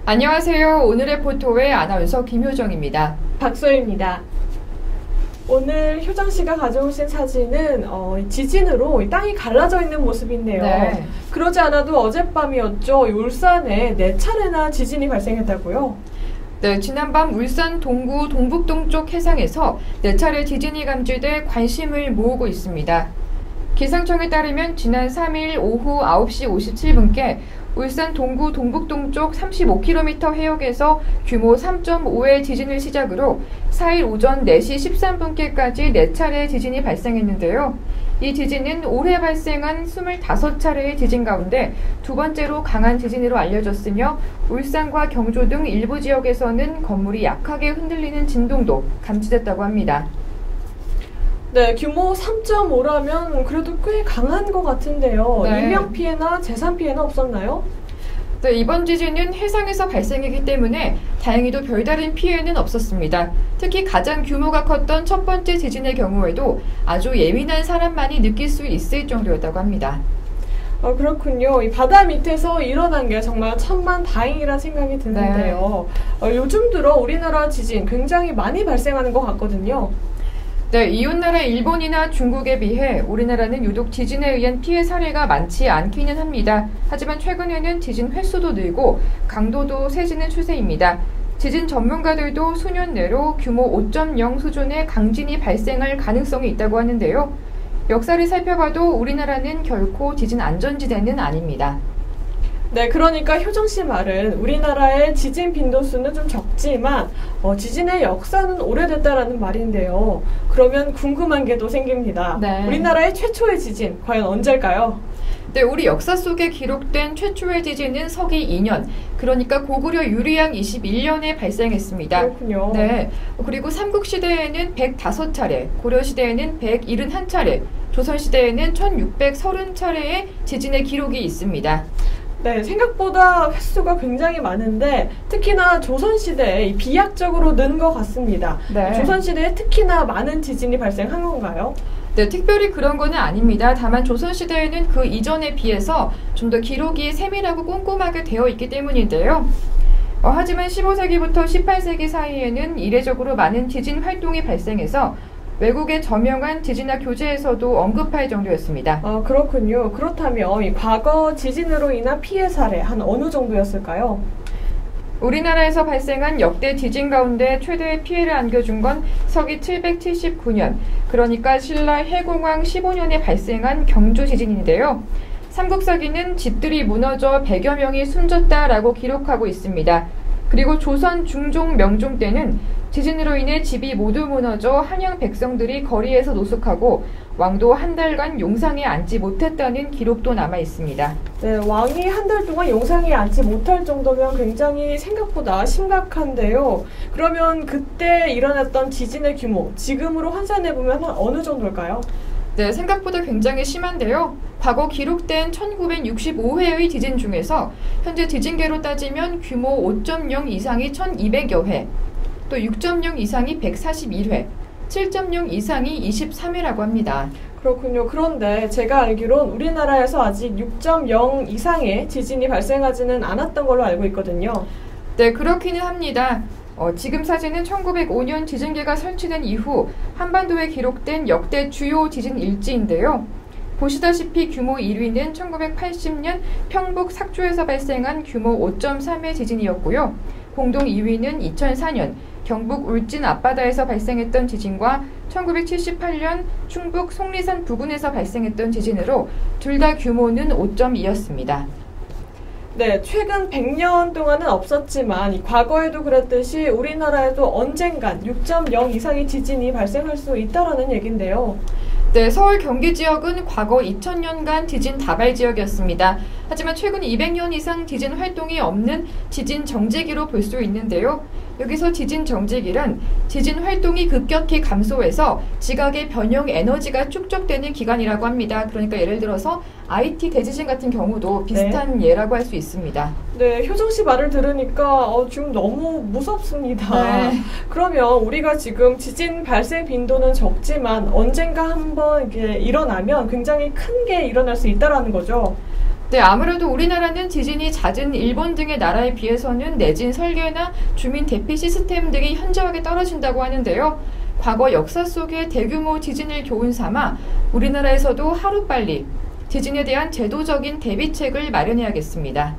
안녕하세요. 오늘의 포토의 아나운서 김효정입니다. 박소희입니다. 오늘 효정 씨가 가져오신 사진은 지진으로 땅이 갈라져 있는 모습인데요. 네. 그러지 않아도 어젯밤이었죠. 울산에 4차례나 지진이 발생했다고요? 네, 지난밤 울산 동구 동북동쪽 해상에서 4차례 지진이 감지돼 관심을 모으고 있습니다. 기상청에 따르면 지난 3일 오후 9시 57분께 울산 동구 동북동쪽 35km 해역에서 규모 3.5의 지진을 시작으로 4일 오전 4시 13분께까지 4차례 지진이 발생했는데요. 이 지진은 올해 발생한 25차례의 지진 가운데 두 번째로 강한 지진으로 알려졌으며 울산과 경주 등 일부 지역에서는 건물이 약하게 흔들리는 진동도 감지됐다고 합니다. 네, 규모 3.5라면 그래도 꽤 강한 것 같은데요. 네. 인명피해나 재산피해는 없었나요? 네, 이번 지진은 해상에서 발생했기 때문에 다행히도 별다른 피해는 없었습니다. 특히 가장 규모가 컸던 첫 번째 지진의 경우에도 아주 예민한 사람만이 느낄 수 있을 정도였다고 합니다. 그렇군요. 이 바다 밑에서 일어난 게 정말 천만다행이라는 생각이 드는데요. 네. 요즘 들어 우리나라 지진 굉장히 많이 발생하는 것 같거든요. 네, 이웃나라 일본이나 중국에 비해 우리나라는 유독 지진에 의한 피해 사례가 많지 않기는 합니다. 하지만 최근에는 지진 횟수도 늘고 강도도 세지는 추세입니다. 지진 전문가들도 수년 내로 규모 5.0 수준의 강진이 발생할 가능성이 있다고 하는데요. 역사를 살펴봐도 우리나라는 결코 지진 안전지대는 아닙니다. 네, 그러니까 효정 씨 말은 우리나라의 지진 빈도수는 좀 적지만 지진의 역사는 오래됐다라는 말인데요. 그러면 궁금한 게 또 생깁니다. 네. 우리나라의 최초의 지진 과연 언제일까요? 네, 우리 역사 속에 기록된 최초의 지진은 서기 2년, 그러니까 고구려 유리양 21년에 발생했습니다. 그렇군요. 네, 그리고 삼국시대에는 105차례, 고려시대에는 171차례, 조선시대에는 1630차례의 지진의 기록이 있습니다. 네, 생각보다 횟수가 굉장히 많은데 특히나 조선시대에 비약적으로 는 것 같습니다. 네. 조선시대에 특히나 많은 지진이 발생한 건가요? 네, 특별히 그런 거는 아닙니다. 다만 조선시대에는 그 이전에 비해서 좀 더 기록이 세밀하고 꼼꼼하게 되어 있기 때문인데요. 하지만 15세기부터 18세기 사이에는 이례적으로 많은 지진 활동이 발생해서 외국의 저명한 지진학 교재에서도 언급할 정도였습니다. 그렇군요. 그렇다면 이 과거 지진으로 인한 피해 사례 한 어느 정도였을까요? 우리나라에서 발생한 역대 지진 가운데 최대의 피해를 안겨준 건 서기 779년, 그러니까 신라 해공왕 15년에 발생한 경주 지진인데요. 삼국사기는 집들이 무너져 100여 명이 숨졌다라고 기록하고 있습니다. 그리고 조선 중종 명종 때는 지진으로 인해 집이 모두 무너져 한양 백성들이 거리에서 노숙하고 왕도 한 달간 용상에 앉지 못했다는 기록도 남아 있습니다. 네, 왕이 한 달 동안 용상에 앉지 못할 정도면 굉장히 생각보다 심각한데요. 그러면 그때 일어났던 지진의 규모, 지금으로 환산해보면 한 어느 정도일까요? 네, 생각보다 굉장히 심한데요. 과거 기록된 1965회의 지진 중에서 현재 지진계로 따지면 규모 5.0 이상이 1200여 회, 또 6.0 이상이 141회, 7.0 이상이 23회라고 합니다. 그렇군요. 그런데 제가 알기론 우리나라에서 아직 6.0 이상의 지진이 발생하지는 않았던 걸로 알고 있거든요. 네, 그렇기는 합니다. 지금 사진은 1905년 지진계가 설치된 이후 한반도에 기록된 역대 주요 지진 일지인데요. 보시다시피 규모 1위는 1980년 평북 삭주에서 발생한 규모 5.3의 지진이었고요. 공동 2위는 2004년 경북 울진 앞바다에서 발생했던 지진과 1978년 충북 속리산 부근에서 발생했던 지진으로 둘 다 규모는 5.2였습니다. 네, 최근 100년 동안은 없었지만 과거에도 그랬듯이 우리나라에도 언젠간 6.0 이상의 지진이 발생할 수 있다라는 얘긴데요. 네, 서울 경기 지역은 과거 2000년간 지진 다발 지역이었습니다. 하지만 최근 200년 이상 지진 활동이 없는 지진 정지기로 볼 수 있는데요. 여기서 지진 정지기란 지진 활동이 급격히 감소해서 지각의 변형 에너지가 축적되는 기간이라고 합니다. 그러니까 예를 들어서 IT 대지진 같은 경우도 비슷한 예라고 할 수 있습니다. 네, 효정 씨 말을 들으니까 지금 너무 무섭습니다. 네. 그러면 우리가 지금 지진 발생 빈도는 적지만 언젠가 한번 이게 일어나면 굉장히 큰 게 일어날 수 있다라는 거죠. 네, 아무래도 우리나라는 지진이 잦은 일본 등의 나라에 비해서는 내진 설계나 주민 대피 시스템 등이 현저하게 떨어진다고 하는데요. 과거 역사 속의 대규모 지진을 교훈 삼아 우리나라에서도 하루빨리 지진에 대한 제도적인 대비책을 마련해야겠습니다.